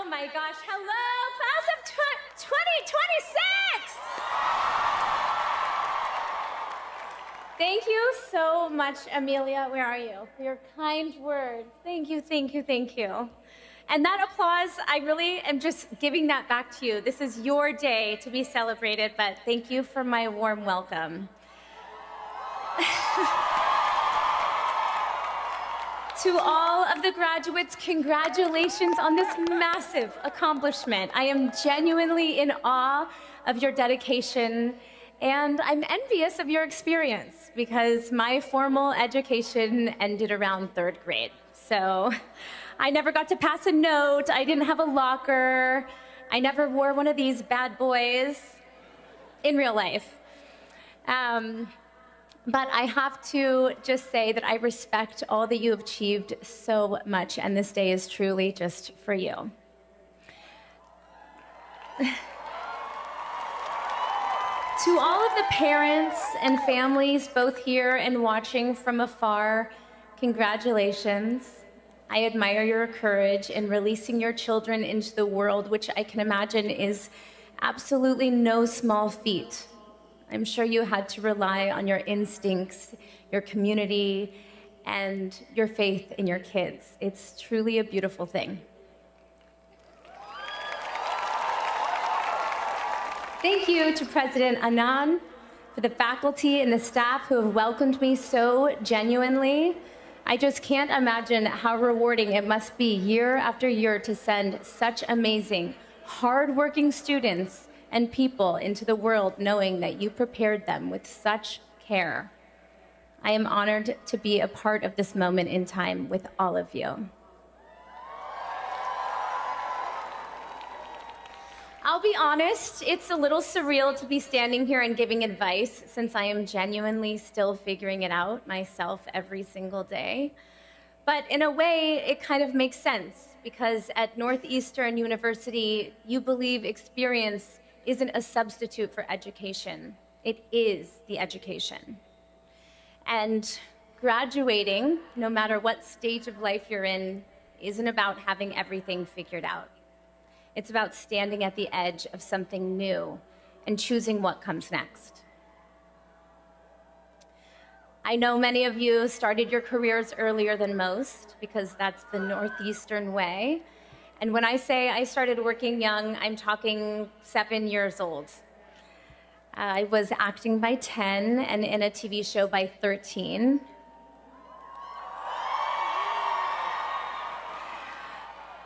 Oh my gosh, hello, class of 2026! Thank you so much, Amelia, where are you? For your kind words. Thank you, thank you, thank you. And that applause, I really am just giving that back to you. This is your day to be celebrated, but thank you for my warm welcome. To all of the graduates, congratulations on this massive accomplishment. I am genuinely in awe of your dedication, and I'm envious of your experience because my formal education ended around 3rd grade. So I never got to pass a note, I didn't have a locker, I never wore one of these bad boys in real life. But I have to just say that I respect all that you have achieved so much, and this day is truly just for you. To all of the parents and families, both here and watching from afar, congratulations. I admire your courage in releasing your children into the world, which I can imagine is absolutely no small feat. I'm sure you had to rely on your instincts, your community, and your faith in your kids. It's truly a beautiful thing. Thank you to President Anand, for the faculty and the staff who have welcomed me so genuinely. I just can't imagine how rewarding it must be year after year to send such amazing, hardworking students and people into the world knowing that you prepared them with such care. I am honored to be a part of this moment in time with all of you. I'll be honest, it's a little surreal to be standing here and giving advice since I am genuinely still figuring it out myself every single day. But in a way, it kind of makes sense because at Northeastern University, you believe experience isn't a substitute for education. It is the education. And graduating, no matter what stage of life you're in, isn't about having everything figured out. It's about standing at the edge of something new and choosing what comes next. I know many of you started your careers earlier than most because that's the Northeastern way. And when I say I started working young, I'm talking 7 years old. I was acting by 10 and in a TV show by 13.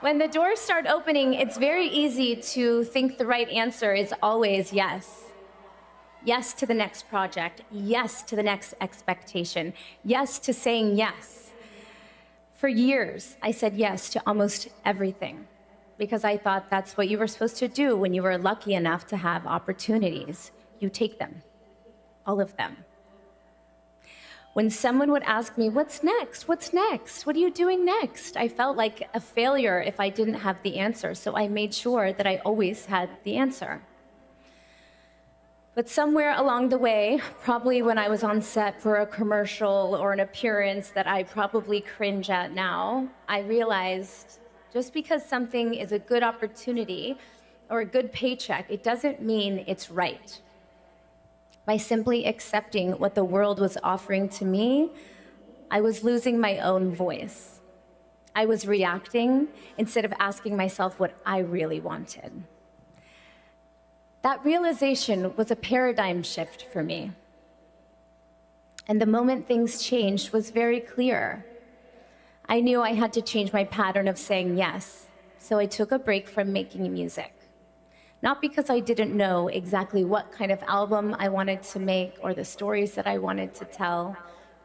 When the doors start opening, it's very easy to think the right answer is always yes. Yes to the next project, yes to the next expectation, yes to saying yes. For years, I said yes to almost everything because I thought that's what you were supposed to do when you were lucky enough to have opportunities. You take them, all of them. When someone would ask me, what's next? What's next? What are you doing next? I felt like a failure if I didn't have the answer, so I made sure that I always had the answer. But somewhere along the way, probably when I was on set for a commercial or an appearance that I probably cringe at now, I realized just because something is a good opportunity or a good paycheck, it doesn't mean it's right. By simply accepting what the world was offering to me, I was losing my own voice. I was reacting instead of asking myself what I really wanted. That realization was a paradigm shift for me. And the moment things changed was very clear. I knew I had to change my pattern of saying yes, so I took a break from making music. Not because I didn't know exactly what kind of album I wanted to make or the stories that I wanted to tell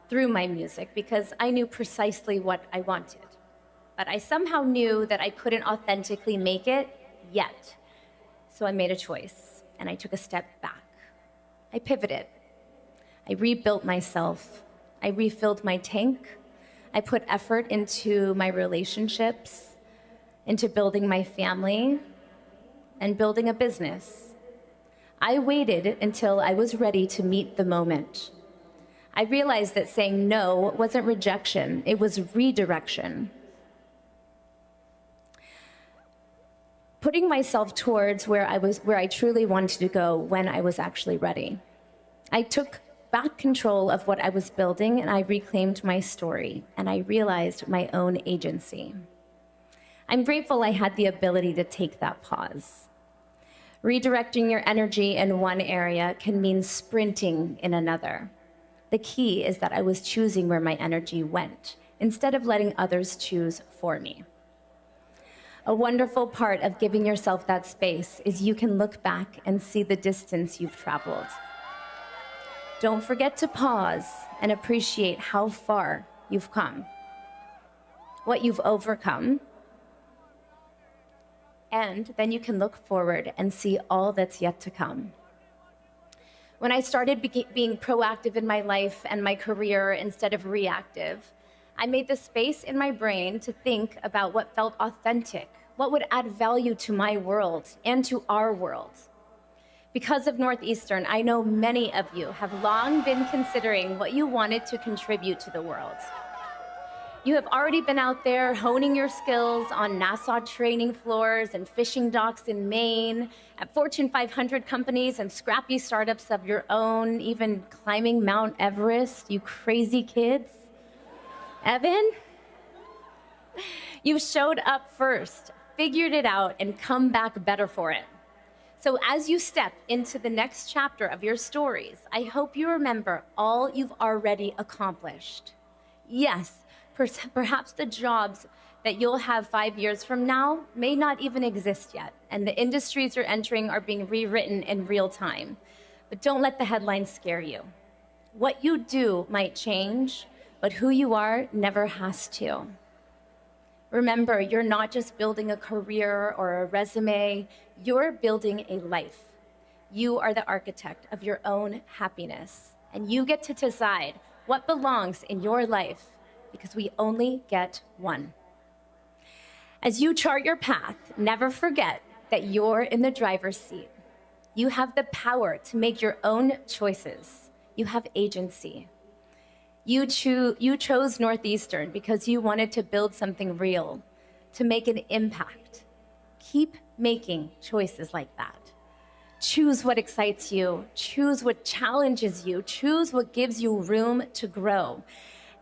through my music, because I knew precisely what I wanted. But I somehow knew that I couldn't authentically make it yet. So I made a choice, and I took a step back. I pivoted. I rebuilt myself. I refilled my tank. I put effort into my relationships, into building my family, and building a business. I waited until I was ready to meet the moment. I realized that saying no wasn't rejection, it was redirection. putting myself towards where I truly wanted to go when I was actually ready. I took back control of what I was building, and I reclaimed my story, and I realized my own agency. I'm grateful I had the ability to take that pause. Redirecting your energy in one area can mean sprinting in another. The key is that I was choosing where my energy went, instead of letting others choose for me. A wonderful part of giving yourself that space is you can look back and see the distance you've traveled. Don't forget to pause and appreciate how far you've come, what you've overcome, and then you can look forward and see all that's yet to come. When I started being proactive in my life and my career instead of reactive, I made the space in my brain to think about what felt authentic, what would add value to my world and to our world. Because of Northeastern, I know many of you have long been considering what you wanted to contribute to the world. You have already been out there honing your skills on NASA training floors and fishing docks in Maine, at Fortune 500 companies and scrappy startups of your own, even climbing Mount Everest, you crazy kids. Evan? You showed up first, figured it out, and come back better for it. So as you step into the next chapter of your stories, I hope you remember all you've already accomplished. Yes, perhaps the jobs that you'll have 5 years from now may not even exist yet, and the industries you're entering are being rewritten in real time. But don't let the headlines scare you. What you do might change, but who you are never has to. Remember, you're not just building a career or a resume, you're building a life. You are the architect of your own happiness, and you get to decide what belongs in your life, because we only get one. As you chart your path, never forget that you're in the driver's seat. You have the power to make your own choices. You have agency. You chose Northeastern because you wanted to build something real, to make an impact. Keep making choices like that. Choose what excites you. Choose what challenges you. Choose what gives you room to grow.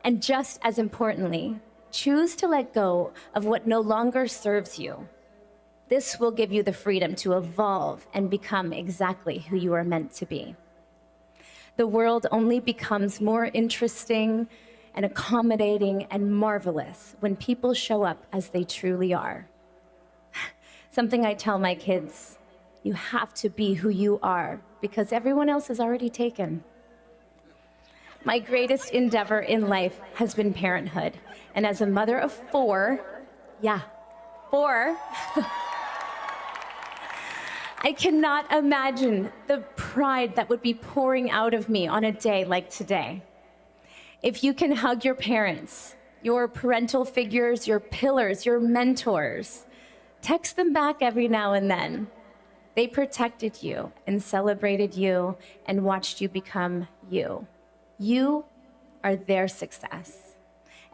And just as importantly, choose to let go of what no longer serves you. This will give you the freedom to evolve and become exactly who you are meant to be. The world only becomes more interesting and accommodating and marvelous when people show up as they truly are. Something I tell my kids, you have to be who you are because everyone else is already taken. My greatest endeavor in life has been parenthood. And as a mother of four, I cannot imagine the pride that would be pouring out of me on a day like today. If you can hug your parents, your parental figures, your pillars, your mentors, text them back every now and then. They protected you and celebrated you and watched you become you. You are their success.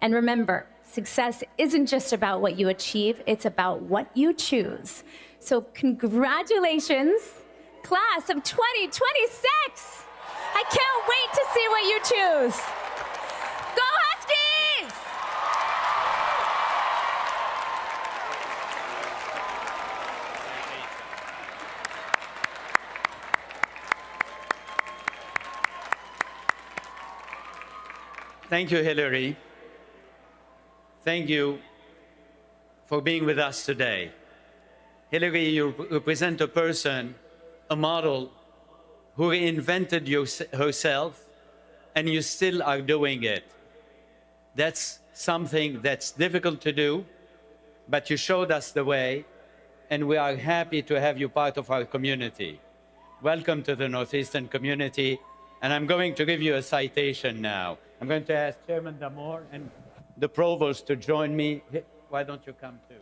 And remember, success isn't just about what you achieve, it's about what you choose. So congratulations, class of 2026. I can't wait to see what you choose. Go Huskies! Thank you, Hilary. Thank you for being with us today. Hilary, you represent a person, a model, who reinvented herself, and you still are doing it. That's something that's difficult to do, but you showed us the way, and we are happy to have you part of our community. Welcome to the Northeastern community, and I'm going to give you a citation now. I'm going to ask Chairman Damore and the Provost to join me. Why don't you come too?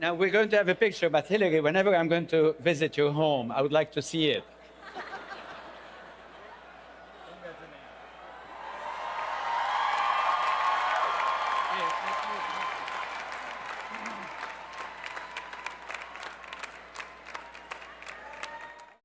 Now, we're going to have a picture, but Hilary, whenever I'm going to visit your home, I would like to see it. you.